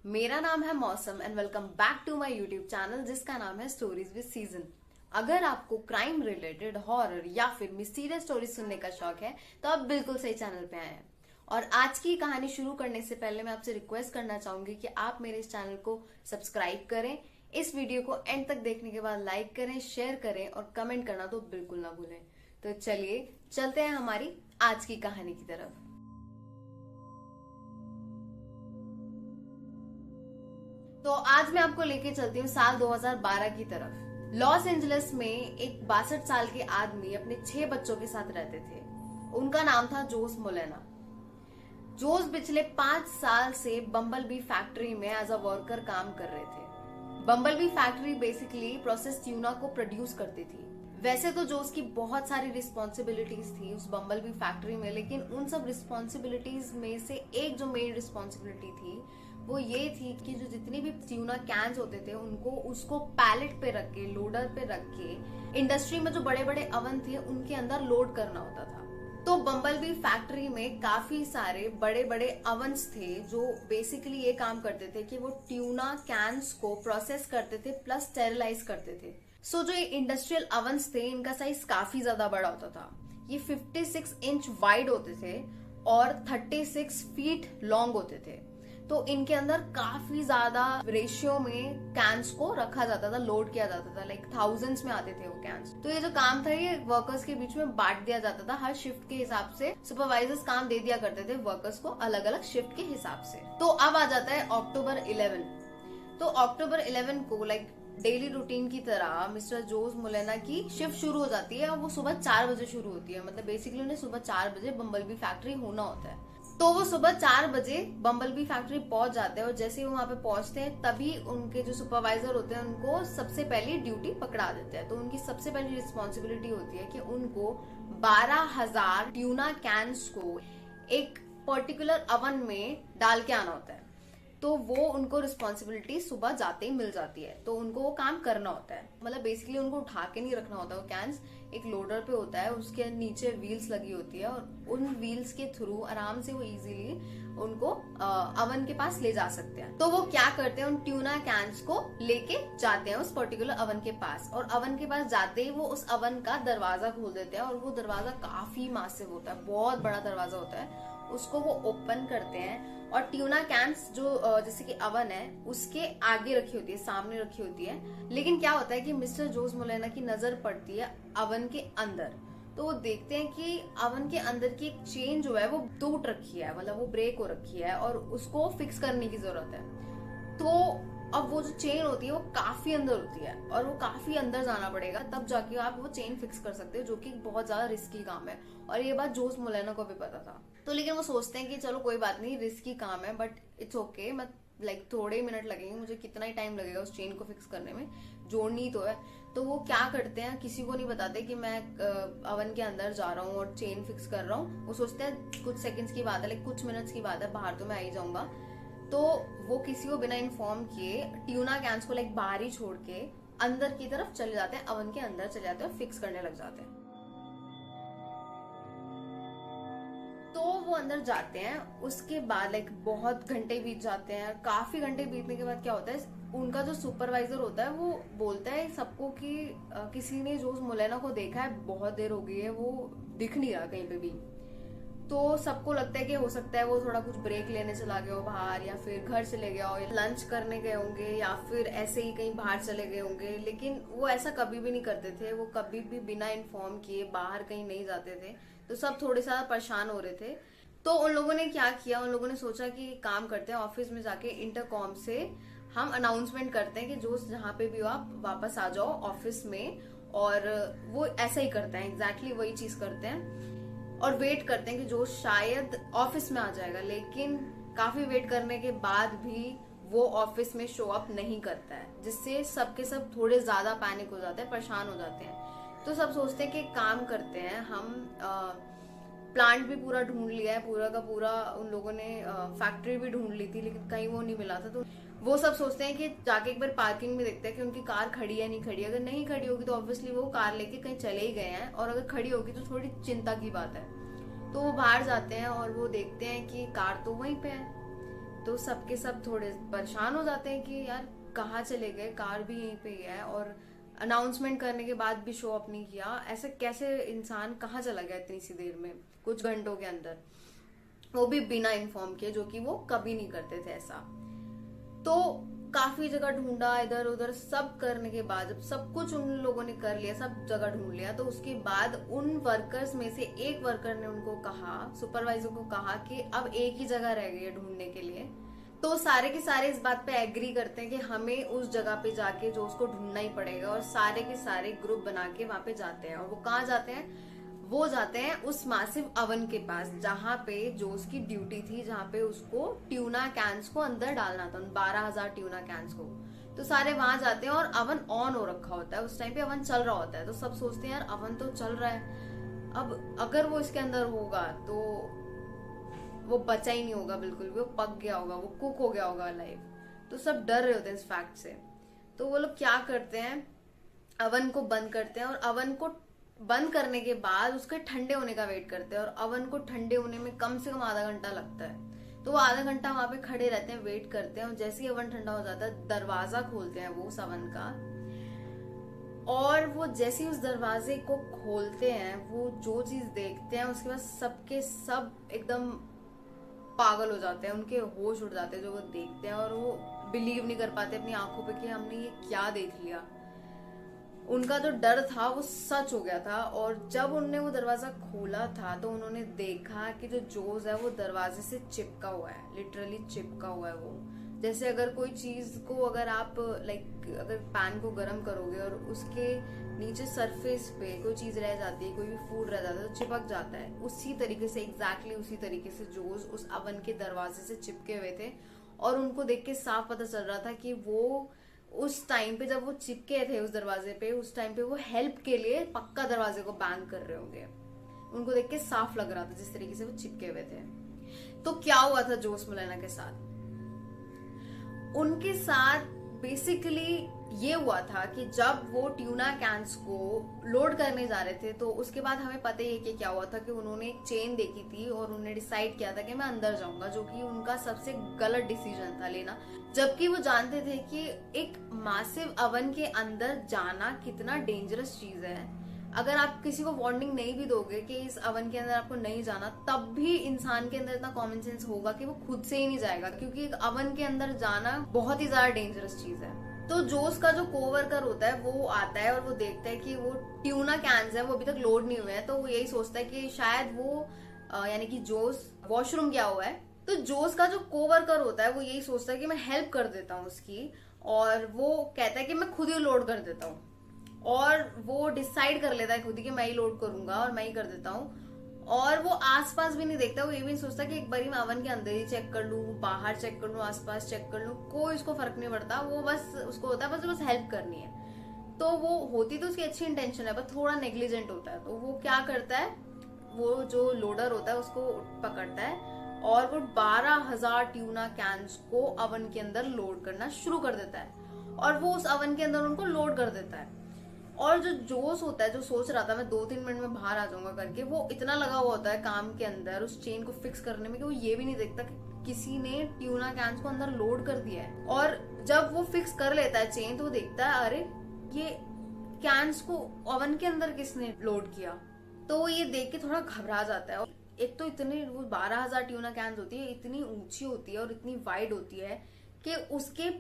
मेरा नाम है Mausam and welcome back to my YouTube channel जिसका नाम है स्टोरीज विद सीजन। अगर आपको क्राइम रिलेटेड, हॉरर या फिर मिस्टीरियस स्टोरीज सुनने का शौक है तो आप बिल्कुल सही चैनल पे आए हैं। और आज की कहानी शुरू करने से पहले मैं आपसे रिक्वेस्ट करना चाहूंगी कि आप मेरे इस चैनल को सब्सक्राइब करें, इस वीडियो को एंड तक देखने के बाद लाइक करें, शेयर करें और कमेंट करना तो बिल्कुल ना भूलें। तो चलिए चलते हैं हमारी आज की कहानी की तरफ। तो आज मैं आपको लेके चलती हूँ साल 2012 की तरफ। लॉस एंजलिस में एक 62 साल के आदमी अपने 6 बच्चों के साथ रहते थे। उनका नाम था जोस मोलेना। जोस पिछले 5 साल से बम्बल बी फैक्ट्री में एज अ वर्कर काम कर रहे थे। बम्बल B factory basically process tuna को प्रोड्यूस करती थी। वैसे तो जोस की बहुत सारी रिस्पॉन्सिबिलिटीज थी उस बम्बल बी फैक्ट्री में, लेकिन उन सब रिस्पॉन्सिबिलिटीज में से एक जो मेन रिस्पॉन्सिबिलिटी थी वो ये थी कि जो जितनी भी ट्यूना कैंस होते थे उनको उसको पैलेट पे रख के, लोडर पे रख के इंडस्ट्री में जो बड़े बड़े अवन थे उनके अंदर लोड करना होता था। तो बम्बल बी फैक्ट्री में काफी सारे बड़े बड़े अवन्स थे जो बेसिकली ये काम करते थे कि वो ट्यूना कैंस को प्रोसेस करते थे प्लस स्टेरिलाइज करते थे। सो जो ये इंडस्ट्रियल अवन्स थे इनका साइज काफी ज्यादा बड़ा होता था। ये 56 इंच वाइड होते थे और 36 फीट लॉन्ग होते थे। तो इनके अंदर काफी ज्यादा रेशियो में कैंस को रखा जाता था, लोड किया जाता था, लाइक थाउजेंड्स में आते थे वो कैंस। तो ये जो काम था ये वर्कर्स के बीच में बांट दिया जाता था। हर शिफ्ट के हिसाब से सुपरवाइजर्स काम दे दिया करते थे वर्कर्स को अलग अलग शिफ्ट के हिसाब से। तो अब आ जाता है अक्टूबर 11। तो अक्टूबर 11 को लाइक डेली रूटीन की तरह मिस्टर जोस मोलेना की शिफ्ट शुरू हो जाती है और वो सुबह 4 बजे शुरू होती है। मतलब बेसिकली उन्हें सुबह 4 बजे बम्बल बी फैक्ट्री होना होता है। तो वो सुबह 4 बजे बम्बल बी फैक्ट्री पहुंच जाते हैं और जैसे ही वो वहां पे पहुंचते हैं तभी उनके जो सुपरवाइजर होते हैं उनको सबसे पहले ड्यूटी पकड़ा देते हैं। तो उनकी सबसे पहली रिस्पॉन्सिबिलिटी होती है कि उनको 12,000 ट्यूना कैंस को एक पर्टिकुलर अवन में डाल के आना होता है। तो वो उनको रिस्पॉन्सिबिलिटी सुबह जाते ही मिल जाती है, तो उनको वो काम करना होता है। मतलब बेसिकली उनको उठा के नहीं रखना होता। वो कैंस एक लोडर पे होता है, उसके नीचे व्हील्स लगी होती है और उन व्हील्स के थ्रू आराम से वो इजीली उनको अवन के पास ले जा सकते हैं। तो वो क्या करते हैं, उन ट्यूना कैंस को लेके जाते हैं उस पर्टिकुलर अवन के पास और अवन के पास जाते ही वो उस अवन का दरवाजा खोल देते हैं और वो दरवाजा काफी मासिव होता है, बहुत बड़ा दरवाजा होता है। उसको वो ओपन करते हैं और ट्यूना कैंस जो जैसे कि अवन है उसके आगे रखी होती है, सामने रखी होती है। लेकिन क्या होता है कि मिस्टर जोस मोलेना की नजर पड़ती है अवन के अंदर। तो वो देखते हैं कि अवन के अंदर की एक चेन जो है वो टूट रखी है, मतलब वो ब्रेक हो रखी है और उसको फिक्स करने की जरूरत है। तो अब वो जो चेन होती है वो काफी अंदर होती है और वो काफी अंदर जाना पड़ेगा तब जाके आप वो चेन फिक्स कर सकते हो, जो कि बहुत ज्यादा रिस्की काम है। और ये बात जोस मोलेना को भी पता था। तो लेकिन वो सोचते हैं कि चलो कोई बात नहीं, रिस्की काम है बट इट्स ओके, मैं लाइक थोड़े मिनट लगेंगे, मुझे कितना ही टाइम लगेगा उस चेन को फिक्स करने में, जोड़नी तो है। तो वो क्या करते हैं, किसी को नहीं बताते कि मैं अवन के अंदर जा रहा हूँ और चेन फिक्स कर रहा हूँ। वो सोचते हैं कुछ सेकंड्स की बात है, लाइक कुछ मिनट्स की बात है, बाहर तो मैं आ ही जाऊंगा। तो वो किसी को बिना इन्फॉर्म किए ट्यूना कैंस को लाइक बाहर ही छोड़ के अंदर की तरफ चले जाते हैं, अवन के अंदर चले जाते हैं और फिक्स करने लग जाते हैं। तो वो अंदर जाते हैं, उसके बाद लाइक बहुत घंटे बीत जाते हैं। काफी घंटे बीतने के बाद क्या होता है, उनका जो सुपरवाइजर होता है वो बोलता है सबको कि किसी ने जोस मोलेना को देखा है, बहुत देर हो गई है, वो दिख नहीं रहा कहीं पे भी। तो सबको लगता है कि हो सकता है वो थोड़ा कुछ ब्रेक लेने चला गया हो बाहर, या फिर घर चले गया हो, लंच करने गए होंगे, या फिर ऐसे ही कहीं बाहर चले गए होंगे। लेकिन वो ऐसा कभी भी नहीं करते थे, वो कभी भी बिना इन्फॉर्म किए बाहर कहीं नहीं जाते थे। तो सब थोड़े सा परेशान हो रहे थे। तो उन लोगों ने क्या किया, उन लोगों ने सोचा कि काम करते हैं, ऑफिस में जाके इंटरकॉम से हम अनाउंसमेंट करते हैं कि जो जहाँ पे भी हो आप वापस आ जाओ ऑफिस में। और वो ऐसा ही करते हैं, एग्जैक्टली वही चीज करते हैं और वेट करते हैं कि जो शायद ऑफिस में आ जाएगा। लेकिन काफी वेट करने के बाद भी वो ऑफिस में शो अप नहीं करता है, जिससे सबके सब थोड़े ज्यादा पैनिक हो जाते हैं, परेशान हो जाते हैं। तो सब सोचते हैं कि काम करते हैं, हम प्लांट भी पूरा ढूंढ लिया है, पूरा का पूरा उन लोगों ने फैक्ट्री भी ढूंढ ली थी, लेकिन कहीं वो नहीं मिला था। तो वो सब सोचते हैं कि जाके एक बार पार्किंग में देखते हैं कि उनकी कार खड़ी है नहीं खड़ी। अगर नहीं खड़ी होगी तो ऑब्वियसली वो कार लेके कहीं चले ही गए हैं, और अगर खड़ी होगी तो थोड़ी चिंता की बात है। तो वो बाहर जाते हैं और वो देखते हैं कि कार तो वहीं पे है। तो सबके सब थोड़े परेशान हो जाते हैं कि यार कहाँ चले गए, कार भी यहीं पे ही है और अनाउंसमेंट करने के बाद भी शो अप नहीं किया, ऐसे कैसे इंसान कहाँ चला गया इतनी सी देर में, कुछ घंटों के अंदर, वो भी बिना इन्फॉर्म किए, जो कि वो कभी नहीं करते थे ऐसा। तो काफी जगह ढूंढा, इधर उधर सब करने के बाद जब सब कुछ उन लोगों ने कर लिया, सब जगह ढूंढ लिया, तो उसके बाद उन वर्कर्स में से एक वर्कर ने उनको कहा, सुपरवाइजर को कहा कि अब एक ही जगह रह गई है ढूंढने के लिए। तो सारे के सारे इस बात पे एग्री करते हैं कि हमें उस जगह पे जाके जो उसको ढूंढना ही पड़ेगा, और सारे के सारे ग्रुप बना के वहां पे जाते हैं। और वो कहाँ जाते हैं? वो जाते हैं उस मैसिव अवन के पास जहां पे जो उसकी ड्यूटी थी, जहां पे उसको ट्यूना कैंस को अंदर डालना था, 12,000 ट्यूना कैंस को। तो सारे वहां जाते हैं और अवन ऑन हो रखा होता है, उस टाइम पे अवन चल रहा होता है। तो सब सोचते हैं यार अवन तो चल रहा है, अब अगर वो इसके अंदर होगा तो वो बचा ही नहीं होगा बिल्कुल भी, वो पक गया होगा, वो कुक हो गया होगा लाइव। तो सब डर रहे होते हैं इस फैक्ट से। तो वो लोग क्या करते हैं, अवन को बंद करते हैं, और अवन को बंद करने के बाद उसके ठंडे होने का वेट करते हैं। और अवन को ठंडे होने में कम से कम आधा घंटा लगता है। तो वो आधा घंटा वहां पे खड़े रहते हैं, वेट करते हैं, और जैसे ही अवन ठंडा हो जाता है दरवाजा खोलते हैं वो उस अवन का। और वो जैसे ही उस दरवाजे को खोलते हैं, वो जो चीज देखते हैं उसके बाद सबके सब एकदम पागल हो जाते हैं, उनके होश उड़ जाते हैं जो वो देखते हैं, और वो बिलीव नहीं कर पाते अपनी आंखों पे कि हमने ये क्या देख लिया। उनका जो डर था वो सच हो गया था। और जब उनने वो दरवाजा खोला था तो उन्होंने देखा कि जो जोज है वो दरवाजे से चिपका हुआ है, लिटरली चिपका हुआ है वो। जैसे अगर कोई चीज को अगर आप अगर पैन को गर्म करोगे और उसके नीचे सरफेस पे कोई चीज रह जाती है, कोई भी फूड रह जाता है तो चिपक जाता है, उसी तरीके से, एग्जैक्टली उसी तरीके से जोज उस अवन के दरवाजे से चिपके हुए थे। और उनको देख के साफ पता चल रहा था कि वो उस टाइम पे जब वो चिपके थे उस दरवाजे पे, उस टाइम पे वो हेल्प के लिए पक्का दरवाजे को बैंग कर रहे होंगे। उनको देख के साफ लग रहा था जिस तरीके से वो चिपके हुए थे। तो क्या हुआ था जोस मोलेना के साथ? उनके साथ बेसिकली ये हुआ था कि जब वो ट्यूना कैंस को लोड करने जा रहे थे, तो उसके बाद हमें पता ही है कि क्या हुआ था कि उन्होंने एक चेन देखी थी और उन्होंने डिसाइड किया था कि मैं अंदर जाऊंगा, जो कि उनका सबसे गलत डिसीजन था लेना। जबकि वो जानते थे कि एक मैसिव अवन के अंदर जाना कितना डेंजरस चीज है। अगर आप किसी को वार्निंग नहीं भी दोगे कि इस अवन के अंदर आपको नहीं जाना, तब भी इंसान के अंदर इतना कॉमन सेंस होगा कि वो खुद से ही नहीं जाएगा, क्योंकि एक अवन के अंदर जाना बहुत ही ज्यादा डेंजरस चीज है। तो जोस का जो कोवर्कर होता है वो आता है और वो देखता है कि वो ट्यूना कैंस है वो अभी तक लोड नहीं हुए हैं। तो वो यही सोचता है कि शायद वो यानी कि जोस वॉशरूम गया हुआ है। तो जोस का जो कोवर्कर होता है वो यही सोचता है कि मैं हेल्प कर देता हूँ उसकी, और वो कहता है कि मैं खुद ही लोड कर देता हूँ। और वो डिसाइड कर लेता है खुद ही कि मैं ही लोड करूंगा और मैं ही कर देता हूँ। और वो आसपास भी नहीं देखता, वो ये भी नहीं सोचता कि एक बारी मैं अवन के अंदर ही चेक कर लूं, बाहर चेक कर लूं, आसपास चेक कर लूं, कोई उसको फर्क नहीं पड़ता। वो बस उसको होता है बस हेल्प करनी है। तो वो होती तो उसकी अच्छी इंटेंशन है, पर थोड़ा नेग्लिजेंट होता है। तो वो क्या करता है, वो जो लोडर होता है उसको पकड़ता है और वो 12,000 ट्यूना कैंस को अवन के अंदर लोड करना शुरू कर देता है। और वो उस अवन के अंदर उनको लोड कर देता है। और जो जोश होता है, जो सोच रहा था मैं 2-3 मिनट में बाहर आ जाऊंगा करके, वो इतना लगा हुआ होता है काम के अंदर उस चेन को फिक्स करने में कि वो ये भी नहीं देखता कि किसी ने ट्यूना कैंस को अंदर लोड कर दिया है। और जब वो फिक्स कर लेता है चेन, तो वो देखता है अरे ये कैंस को ओवन के अंदर किसने लोड किया। तो वो ये देख के थोड़ा घबरा जाता है। एक तो इतने वो 12,000 ट्यूना कैंस होती है, इतनी ऊंची होती है और इतनी वाइड होती है कि उसके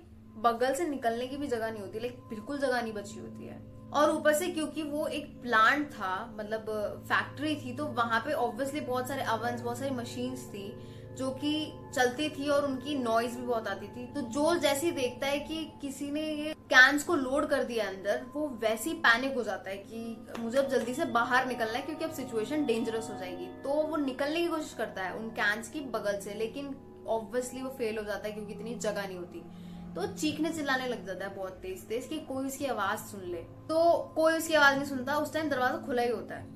बगल से निकलने की भी जगह नहीं होती, लाइक बिल्कुल जगह नहीं बची होती है। और ऊपर से क्योंकि वो एक प्लांट था, मतलब फैक्ट्री थी, तो वहां पे ऑब्वियसली बहुत सारे अवन्स, बहुत सारी मशीन्स थी जो कि चलती थी और उनकी नॉइज भी बहुत आती थी। तो जो जैसे ही देखता है कि किसी ने ये कैंस को लोड कर दिया अंदर, वो वैसे ही पैनिक हो जाता है कि मुझे अब जल्दी से बाहर निकलना है क्योंकि अब सिचुएशन डेंजरस हो जाएगी। तो वो निकलने की कोशिश करता है उन कैंस की बगल से, लेकिन ऑब्वियसली वो फेल हो जाता है क्योंकि इतनी जगह नहीं होती। तो चीखने चिल्लाने लग जाता है बहुत तेज तेज कि कोई उसकी आवाज सुन ले। तो कोई उसकी आवाज नहीं सुनता। उस टाइम दरवाजा खुला ही होता है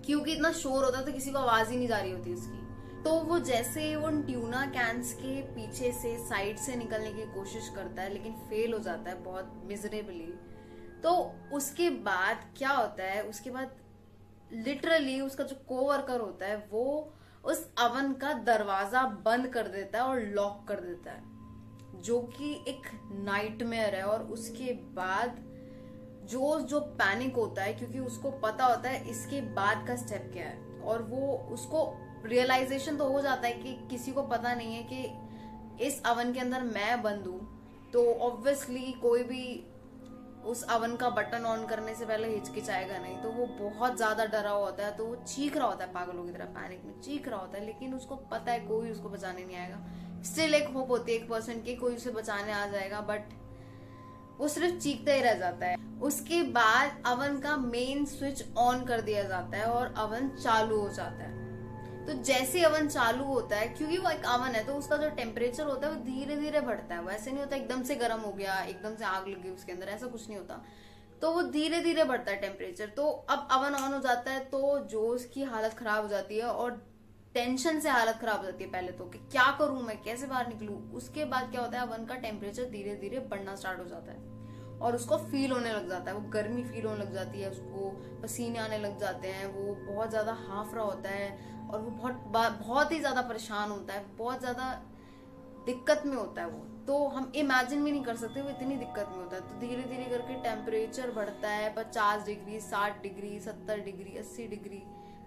क्योंकि इतना शोर होता है, तो किसी को आवाज ही नहीं जा रही होती उसकी। तो वो जैसे उन ट्यूना कैंस के पीछे से साइड से निकलने की कोशिश करता है, लेकिन फेल हो जाता है बहुत मिजरेबली। तो उसके बाद क्या होता है, उसके बाद लिटरली उसका जो कोवर्कर होता है वो उस अवन का दरवाजा बंद कर देता है और लॉक कर देता है, जो कि एक नाइटमेयर है। और उसके बाद जो पैनिक होता है, क्योंकि उसको पता होता है इसके बाद का स्टेप क्या है, और वो उसको रियलाइजेशन तो हो जाता है कि किसी को पता नहीं है कि इस अवन के अंदर मैं बंद हूं। तो ऑब्वियसली कोई भी उस अवन का बटन ऑन करने से पहले हिचकिचाएगा नहीं। तो वो बहुत ज्यादा डरा हुआ होता है, तो वो चीख रहा होता है पागलों की तरह, पैनिक में चीख रहा होता है, लेकिन उसको पता है कोई उसको बचाने नहीं आएगा। स्टिल एक होप होती है 1% की कोई उसे बचाने आ जाएगा, बट वो सिर्फ चीखता ही रह जाता है। उसके बाद अवन का मेन स्विच ऑन कर दिया जाता है और अवन चालू हो जाता है। तो जैसे अवन चालू होता है, क्योंकि वो एक अवन है, तो उसका जो टेम्परेचर होता है वो धीरे धीरे बढ़ता है। वो ऐसे नहीं होता एकदम से गर्म हो गया, एकदम से आग लग गई उसके अंदर, ऐसा कुछ नहीं होता। तो वो धीरे धीरे बढ़ता है टेम्परेचर। तो अब अवन ऑन हो जाता है, तो जोश की हालत खराब हो जाती है और टेंशन से हालत खराब हो जाती है पहले तो, कि क्या करूं मैं, कैसे बाहर निकलूं। उसके बाद क्या होता है, अवन का टेम्परेचर धीरे धीरे बढ़ना स्टार्ट हो जाता है और उसको फील होने लग जाता है, वो गर्मी फील होने लग जाती है, उसको पसीने आने लग जाते हैं, वो बहुत ज्यादा हाफ रहा होता है और वो बहुत ही ज्यादा परेशान होता है, बहुत ज्यादा दिक्कत में होता है वो। तो हम इमेजिन भी नहीं कर सकते वो इतनी दिक्कत में होता है। तो धीरे धीरे करके टेम्परेचर बढ़ता है 50 डिग्री, 60 डिग्री, 70 डिग्री, 80 डिग्री,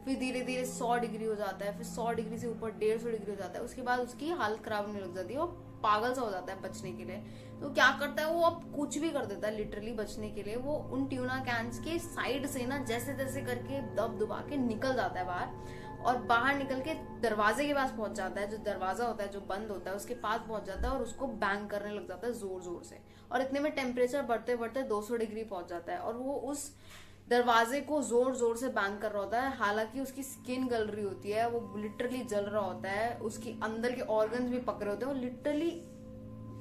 फिर धीरे धीरे 100 डिग्री हो जाता है, फिर 100 डिग्री से ऊपर 150 डिग्री हो जाता है। उसके बाद उसकी हालत खराब होने लग जाती है, वो पागल सा हो जाता है बचने के लिए। तो क्या करता है वो, अब कुछ भी कर देता है लिटरली बचने के लिए। वो उन ट्यूना कैन्स के साइड से ना जैसे तैसे करके दब दुबा के निकल जाता है बाहर, और बाहर निकल के दरवाजे के पास पहुंच जाता है। जो दरवाजा होता है जो बंद होता है उसके पास पहुंच जाता है और उसको बैंग करने लग जाता है जोर जोर से। और इतने में टेम्परेचर बढ़ते बढ़ते 200 डिग्री पहुंच जाता है और वो उस दरवाजे को जोर जोर से बैंग कर रहा होता है। हालांकि उसकी स्किन गल रही होती है, वो लिटरली जल रहा होता है, उसके अंदर के ऑर्गन्स भी पक रहे होते हैं। वो लिटरली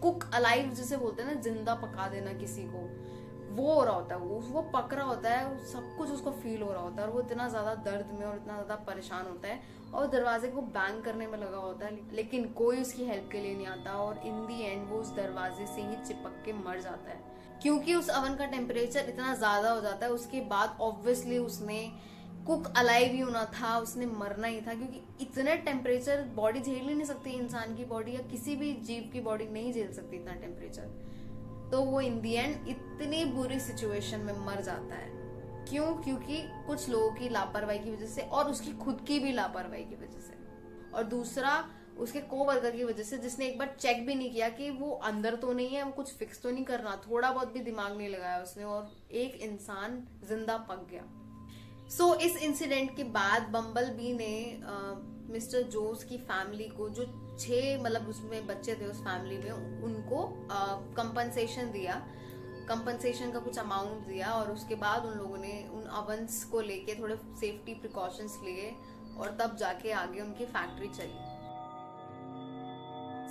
कुक अलाइव जिसे बोलते हैं ना, जिंदा पका देना किसी को, वो हो रहा होता है। वो पक रहा होता है, सब कुछ उसको फील हो रहा होता है और वो इतना ज्यादा दर्द में और इतना ज्यादा परेशान होता है और दरवाजे को बैंग करने में लगा होता है, लेकिन कोई उसकी हेल्प के लिए नहीं आता। और इन दी एंड वो उस दरवाजे से ही चिपक के मर जाता है, क्योंकि उस अवन का टेम्परेचर इतना ज्यादा हो जाता है। उसके बाद ऑब्वियसली उसने कुक अलाइव ही होना था, उसने मरना ही था, क्योंकि इतने टेम्परेचर बॉडी झेल ही नहीं सकती। इंसान की बॉडी या किसी भी जीव की बॉडी नहीं झेल सकती इतना टेम्परेचर। तो वो इन दी एंड इतनी बुरी सिचुएशन में मर जाता है। क्यों? क्योंकि कुछ लोगों की लापरवाही की वजह से और उसकी खुद की भी लापरवाही की वजह से, और दूसरा उसके कोवर्कर की वजह से, जिसने एक बार चेक भी नहीं किया कि वो अंदर तो नहीं है, वो कुछ फिक्स तो नहीं कर रहा, थोड़ा बहुत भी दिमाग नहीं लगाया उसने, और एक इंसान जिंदा पक गया। सो इस इंसिडेंट के बाद बम्बल बी ने मिस्टर जोस की फैमिली को, जो 6 मतलब उसमें बच्चे थे उस फैमिली में, उनको कंपनसेशन दिया, कंपनसेशन का कुछ अमाउंट दिया। और उसके बाद उन लोगों ने उन अवंस को लेके थोड़े सेफ्टी प्रिकॉशंस लिए और तब जाके आगे उनकी फैक्ट्री चली।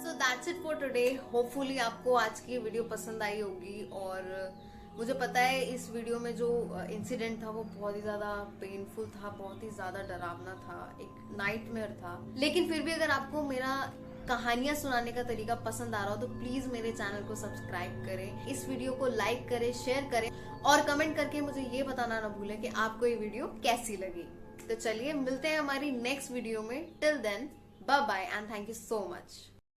So that's it for today. Hopefully आपको आज की वीडियो पसंद आई होगी। और मुझे पता है इस वीडियो में जो इंसिडेंट था वो बहुत ही ज्यादा पेनफुल था, बहुत ही ज्यादा डरावना था, एक नाइटमेयर था। लेकिन फिर भी अगर आपको मेरा कहानियां सुनाने का तरीका पसंद आ रहा हो तो प्लीज मेरे चैनल को सब्सक्राइब करें, इस वीडियो को लाइक करें, शेयर करें और कमेंट करके मुझे ये बताना ना भूलें कि आपको ये वीडियो कैसी लगी। तो चलिए मिलते हैं हमारी नेक्स्ट वीडियो में। Till then bye bye and thank you so much.